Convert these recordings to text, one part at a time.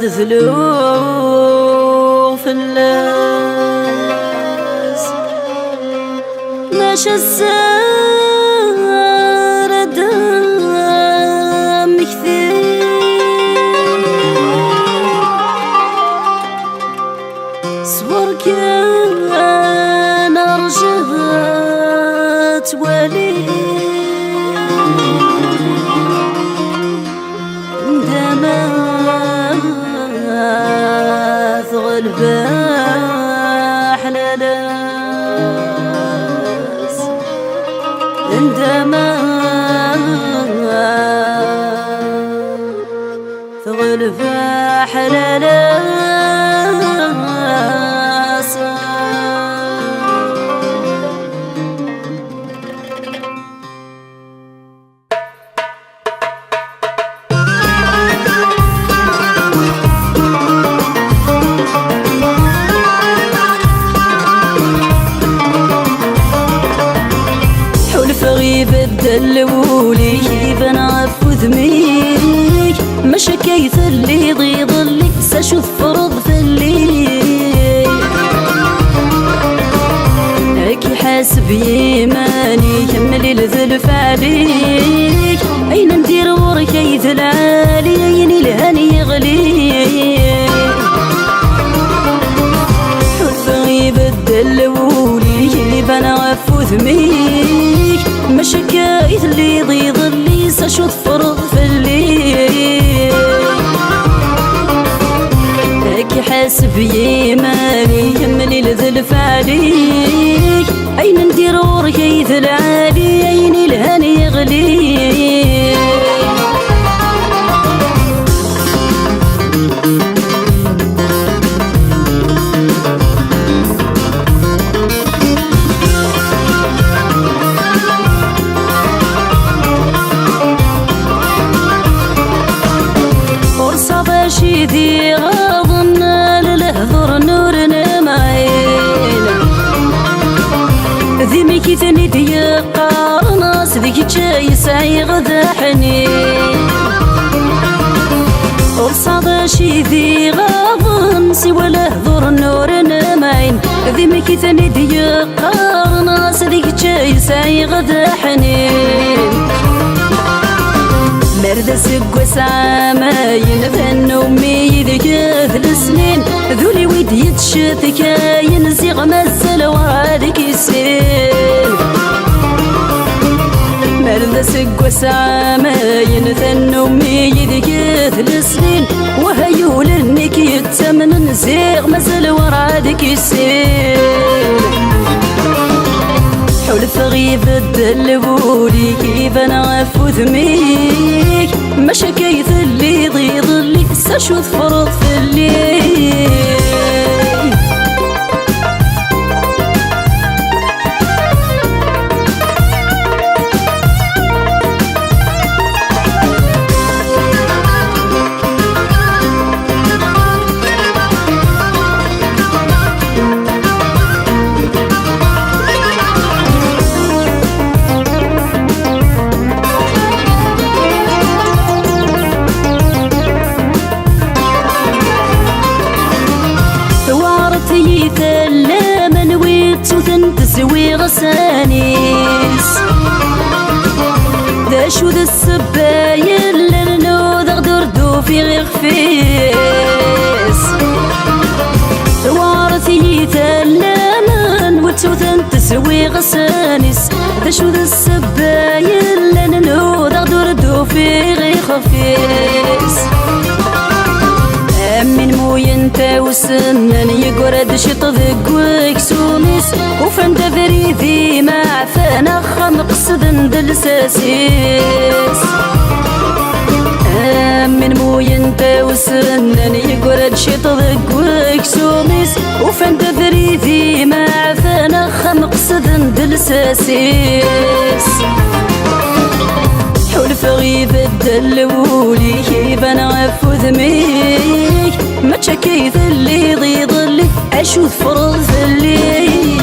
ذلو في اللاس ماشي السار دام كثير صبر كان رجعت ولي عندما تغلب أحلى ناس عندما تغلب أحلى ناس يبدل ولي بنعفو ذميك مش كيف اللي ضلي ساشوف فرض في اللي هيك حاسب يماني كمل الذلف عليك اين ندير وركيث العالي اين الهاني يغليك حلفة يبدل ولي بنعفو ذميك مش كايث اللي ضلي ساشوف فرض في الليل هيك حاسب يماني كمل الذلف عليك اين ندير وركيث العالي اين الهاني يغليك شيدي غاضنا للهضر نورنا معين ذي ميكي ثاني دي قارناس ذيك جاي سعي غدا حنين ورصاد شيدي غاضن سوى لهضر نورنا معين ذي ميكي ثاني دي قارناس ذيك جاي سعي غدا حنين مرد سق وسعاماين ذن أمي ذيك السنين ذولي ويد يتشت كاين زيغ مزل وهذيك السين مرد سق وسعاماين ذن أمي ذيك السنين وهيول انك يتمن زيغ مزل وهذيك السين حلف يبدل ولي كيف نعفو ذميك مش كيف اللي ضلي ساشوف فرض في الليل ثلاما ويت وتنتسوي غسانيس ذا شو ذا السبايل لنو ذا غدردو في غير خفيس وارثي ثلاما ويت وتنتسوي غسانيس ذا شو ذا السبايل لنو ذا غدردو في غير خفيس من موين تاوسنن يقرد شط ذقوك سوميس وفن تفريذي مع فانا خمقصد دلساسيس من موين تاوسنن يقرد شط ذقوك سوميس وفن تفريذي مع فانا خمقصد دلساسيس حلف يبدل ولي كيف نعفو ذميك ما كيف اللي ضلي اشوف فرض في الليل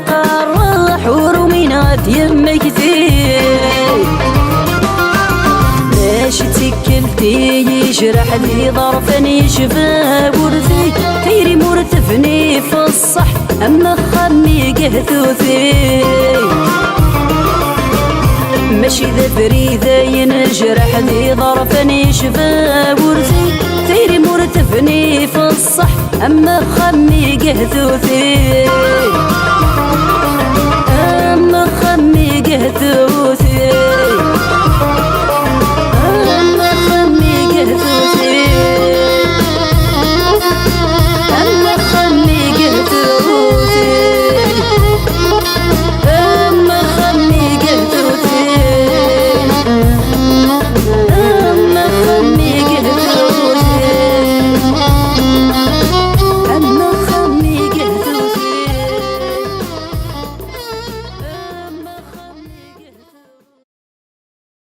قرح ورومينات يمك ثي ماشي تكلتي يجرح لي ظرفا يشفى ورثي تيري مرتفني في الصح أما خمي قهثوثي ماشي ذا فريدة ينجرح لي ظرفا يشفى ورثي تيري مرتفني في الصح أما خمي قهثوثي